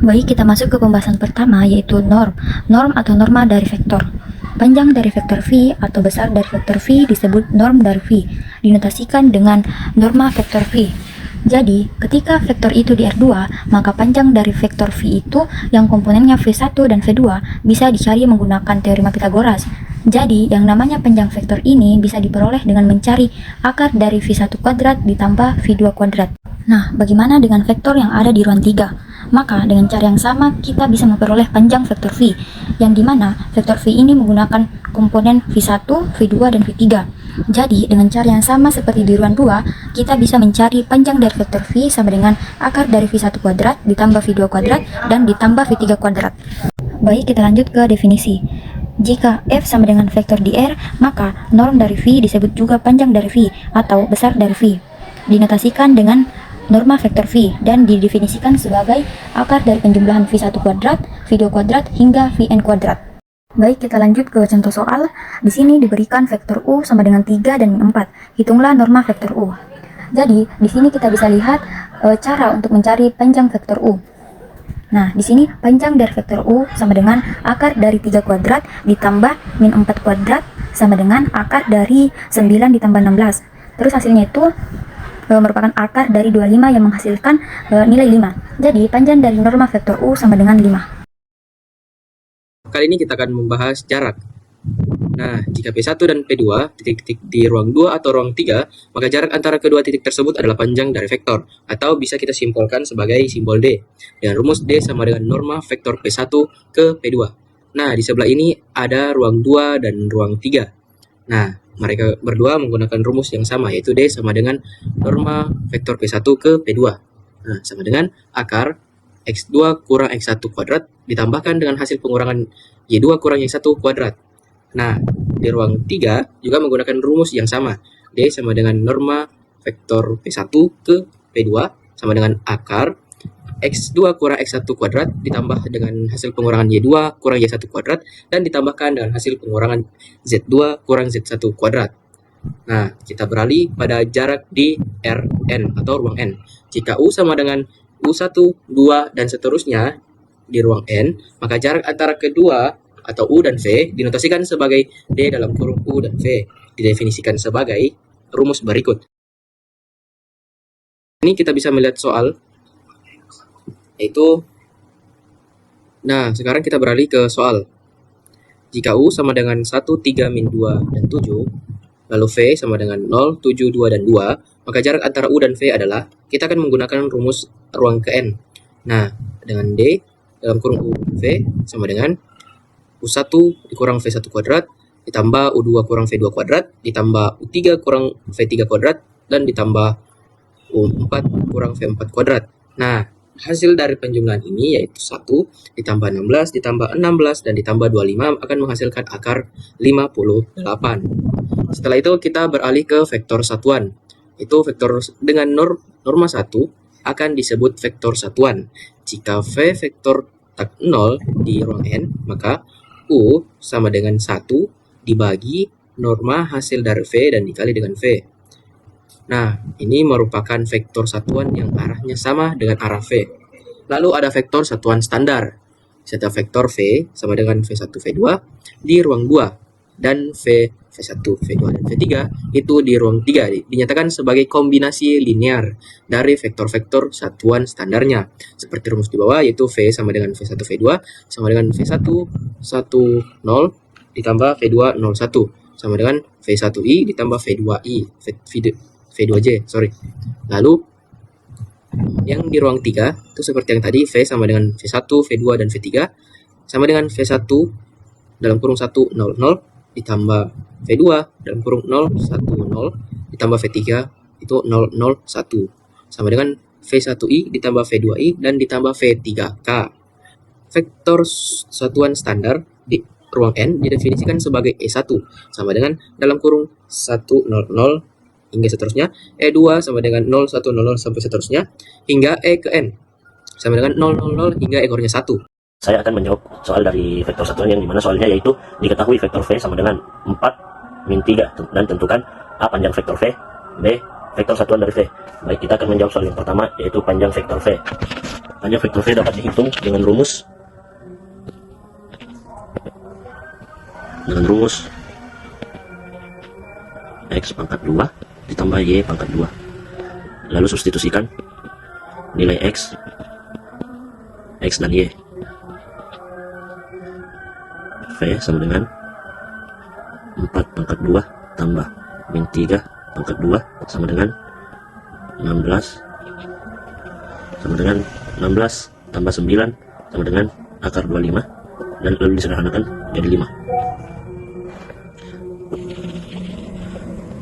Baik, kita masuk ke pembahasan pertama, yaitu norm. Norm atau norma dari vektor. Panjang dari vektor V atau besar dari vektor V disebut norm dari V, dinotasikan dengan norma vektor V. Jadi, ketika vektor itu di R2, maka panjang dari vektor V itu yang komponennya V1 dan V2 bisa dicari menggunakan teorema Pythagoras. Jadi, yang namanya panjang vektor ini bisa diperoleh dengan mencari akar dari V1 kuadrat ditambah V2 kuadrat. Nah, bagaimana dengan vektor yang ada di ruang 3? Maka dengan cara yang sama kita bisa memperoleh panjang vektor V, yang dimana vektor V ini menggunakan komponen V1, V2, dan V3. Jadi dengan cara yang sama seperti di ruang 2, kita bisa mencari panjang dari vektor V sama dengan akar dari V1 kuadrat ditambah V2 kuadrat dan ditambah V3 kuadrat. Baik, kita lanjut ke definisi. Jika F sama dengan vektor di R, maka norm dari V disebut juga panjang dari V atau besar dari V. Dinotasikan dengan norma vektor V dan didefinisikan sebagai akar dari penjumlahan V1 kuadrat, V2 kuadrat, hingga Vn kuadrat. Baik, kita lanjut ke contoh soal. Di sini diberikan vektor U sama dengan 3 dan 4. Hitunglah norma vektor U. Jadi, di sini kita bisa lihat cara untuk mencari panjang vektor U. Nah, di sini panjang dari vektor U sama dengan akar dari 3 kuadrat ditambah min 4 kuadrat sama dengan akar dari 9 ditambah 16. Terus hasilnya itu merupakan akar dari 25 yang menghasilkan nilai 5. Jadi panjang dari norma vektor U sama dengan 5. Kali ini kita akan membahas jarak. Nah, jika P1 dan P2 titik-titik di ruang 2 atau ruang 3, maka jarak antara kedua titik tersebut adalah panjang dari vektor, atau bisa kita simpulkan sebagai simbol D, dengan rumus D sama dengan norma vektor P1 ke P2. Nah, di sebelah ini ada ruang 2 dan ruang 3. Nah, mereka berdua menggunakan rumus yang sama, yaitu D sama dengan norma vektor P1 ke P2. Nah, sama dengan akar X2 kurang X1 kuadrat ditambahkan dengan hasil pengurangan Y2 kurang Y1 kuadrat. Nah, di ruang 3 juga menggunakan rumus yang sama. D sama dengan norma vektor P1 ke P2 sama dengan akar X2 kurang X1 kuadrat ditambah dengan hasil pengurangan Y2 kurang Y1 kuadrat dan ditambahkan dengan hasil pengurangan Z2 kurang Z1 kuadrat. Nah, kita beralih pada jarak di Rn atau ruang N. Jika U sama dengan U1, 2, dan seterusnya di ruang N, maka jarak antara kedua atau U dan V dinotasikan sebagai D dalam kurung U dan V. Didefinisikan sebagai rumus berikut. Ini kita bisa melihat soal, yaitu, nah sekarang kita beralih ke soal. Jika U sama dengan 1, 3, min 2, dan 7, lalu V sama dengan 0, 7, 2, dan 2, maka jarak antara U dan V adalah, kita akan menggunakan rumus ruang ke N. Nah, dengan D dalam kurung U V sama dengan U1 dikurang V1 kuadrat, ditambah U2 kurang V2 kuadrat, ditambah U3 kurang V3 kuadrat, dan ditambah U4 kurang V4 kuadrat. Nah, hasil dari penjumlahan ini yaitu 1 ditambah 16 ditambah 16 dan ditambah 25 akan menghasilkan akar 58. Setelah itu kita beralih ke vektor satuan. Itu vektor dengan norma 1 akan disebut vektor satuan. Jika V vektor tak 0 di ruang N, maka U sama dengan 1 dibagi norma hasil dari V dan dikali dengan V. Nah, ini merupakan vektor satuan yang arahnya sama dengan arah V. Lalu ada vektor satuan standar. Serta vektor V sama dengan V1, V2 di ruang 2 dan V1, V2, dan V3 itu di ruang 3 dinyatakan sebagai kombinasi linear dari vektor-vektor satuan standarnya. Seperti rumus di bawah, yaitu V sama dengan V1, V2 sama dengan V1, 1, 0 ditambah V2, 0, 1 sama dengan V1I ditambah V2I, V2J, Lalu yang di ruang 3 itu seperti yang tadi, V sama dengan V1, V2, dan V3 sama dengan V1 dalam kurung 1, 0, 0 ditambah V2 dalam kurung 0, 1, 0 ditambah V3 itu 0, 0, 1 sama dengan V1I ditambah V2I dan ditambah V3K. Vektor satuan standar di ruang N didefinisikan sebagai E1 sama dengan dalam kurung 1, 0, 0 hingga seterusnya, E2 sama dengan 0, 1, 0, 0 sampai seterusnya, hingga E ke N sama dengan 0, 0, 0 hingga ekornya 1. Saya akan menjawab soal dari vektor satuan yang dimana soalnya yaitu diketahui vektor V sama dengan 4 min 3 dan tentukan A panjang vektor V, B vektor satuan dari V. Baik, kita akan menjawab soal yang pertama, yaitu panjang vektor V. Panjang vektor V dapat dihitung dengan rumus X pangkat 2 ditambah Y pangkat 2. Lalu substitusikan nilai X dan Y. V sama dengan 4 pangkat 2 tambah min 3 pangkat 2 sama dengan 16 tambah 9 sama dengan akar 25, dan lalu disederhanakan jadi 5.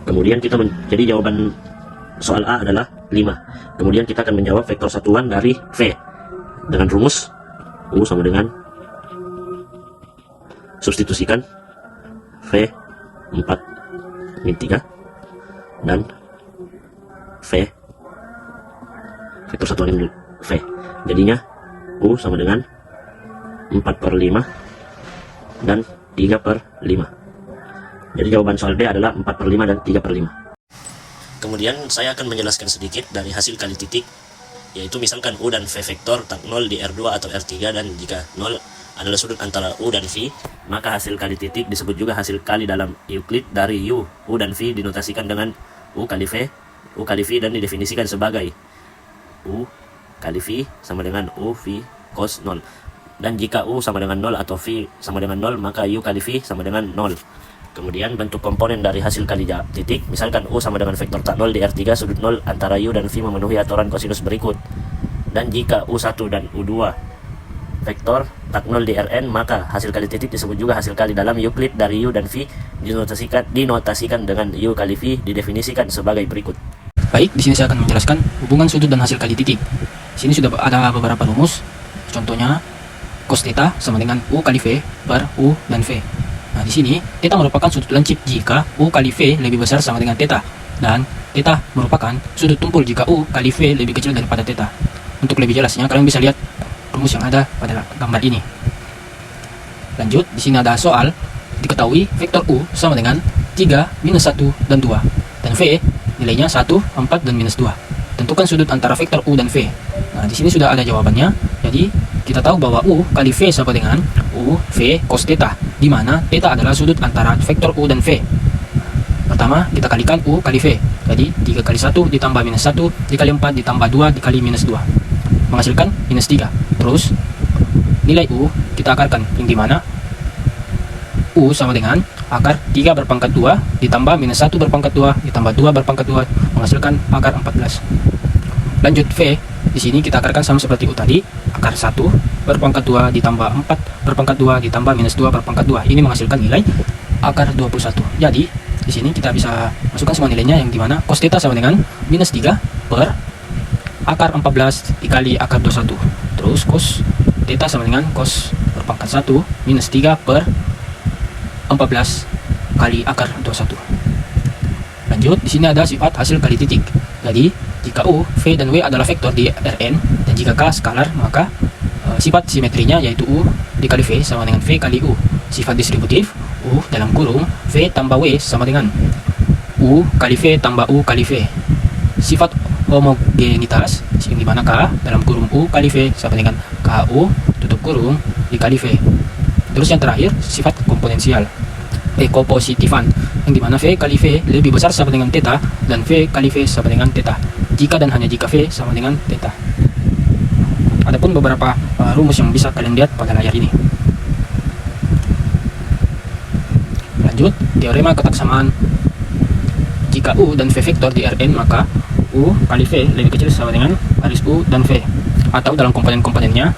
Kemudian jadi jawaban soal A adalah 5. Kemudian kita akan menjawab vektor satuan dari V dengan rumus U sama dengan substitusikan V 4 min 3 dan V vektor satuan ini V, jadinya U sama dengan 4/5 dan 3/5. Jadi jawaban soal B adalah 4/5 dan 3/5. Kemudian saya akan menjelaskan sedikit dari hasil kali titik, yaitu misalkan U dan V vektor tak 0 di R2 atau R3, dan jika 0 adalah sudut antara U dan V, maka hasil kali titik disebut juga hasil kali dalam Euclid dari U dan V dinotasikan dengan U kali V dan didefinisikan sebagai U kali V sama dengan U V cos 0. Dan jika U sama dengan 0 atau V sama dengan 0, maka U kali V sama dengan 0. Kemudian bentuk komponen dari hasil kali titik, misalkan U sama dengan vektor tak 0 di R3, sudut 0 antara U dan V memenuhi aturan kosinus berikut. Dan jika U1 dan U2 vektor tak 0 di Rn, maka hasil kali titik disebut juga hasil kali dalam Euclid dari U dan V dinotasikan dengan U kali V didefinisikan sebagai berikut. Baik, di sini saya akan menjelaskan hubungan sudut dan hasil kali titik. Di sini sudah ada beberapa rumus. Contohnya cos theta sama dengan U kali V per U dan V. Nah, di sini theta merupakan sudut lancip jika U kali V lebih besar sama dengan theta, dan theta merupakan sudut tumpul jika U kali V lebih kecil daripada theta. Untuk lebih jelasnya, kalian bisa lihat rumus yang ada pada gambar ini. Lanjut, di sini ada soal. Diketahui vektor U sama dengan 3, minus 1, dan 2, dan V nilainya 1, 4, dan minus 2. Tentukan sudut antara vektor U dan V. Nah, di sini sudah ada jawabannya. Jadi kita tahu bahwa U kali V sama dengan U V cos theta, di mana theta adalah sudut antara vektor U dan V. Pertama, kita kalikan U kali V. Jadi 3 kali 1 ditambah minus 1 dikali 4 ditambah 2 dikali minus 2 menghasilkan minus 3. Terus nilai U kita akarkan, yang dimana U sama dengan akar 3 berpangkat 2 ditambah minus 1 berpangkat 2 ditambah 2 berpangkat 2 menghasilkan akar 14. Lanjut, V di sini kita akarkan sama seperti U tadi, akar 1 berpangkat 2 ditambah 4 berpangkat 2 ditambah minus 2 berpangkat 2. Ini menghasilkan nilai akar 21. Jadi di sini kita bisa masukkan semua nilainya, yang dimana cos theta sama dengan minus 3 per akar 14 dikali akar 21. Terus cos theta sama dengan cos berpangkat 1 minus 3 per 14 kali akar 21. Lanjut, di sini ada sifat hasil kali titik. Jadi jika U, V, dan W adalah vektor di Rn, dan jika K skalar, maka sifat simetrinya yaitu U dikali V sama dengan V kali U. Sifat distributif, U dalam kurung V tambah W sama dengan U kali V tambah U kali V. Sifat homogenitas, yang dimana K dalam kurung U kali V sama dengan KU tutup kurung dikali V. Terus yang terakhir, sifat komponensial, ekopositifan, yang dimana V kali V lebih besar sama dengan theta, dan V kali V sama dengan theta jika dan hanya jika V sama dengan theta. Adapun beberapa rumus yang bisa kalian lihat pada layar ini. Lanjut, teorema ketaksamaan. Jika U dan V vektor di Rn, maka U kali V lebih kecil sama dengan baris U dan V, atau dalam komponen-komponennya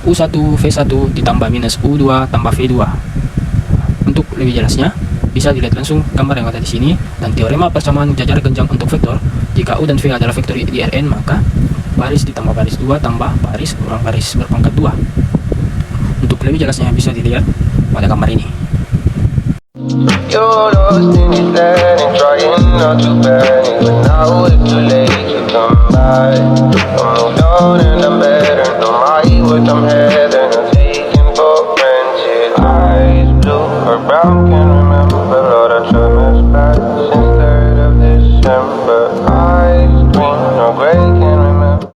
U1 V1 ditambah minus U2 tambah V2. Untuk lebih jelasnya, bisa dilihat langsung gambar yang ada di sini, dan teorema persamaan jajar genjang untuk vektor. Jika U dan V adalah vektor di Rn, maka baris ditambah baris 2 tambah baris kurang baris berpangkat 2. Untuk lebih jelasnya bisa dilihat pada gambar ini. You're lost in your land and trying not to panic, but now it's too late to come back. I moved on and I'm better, no matter what I'm heading, I'm taking for granted. Eyes blue or brown can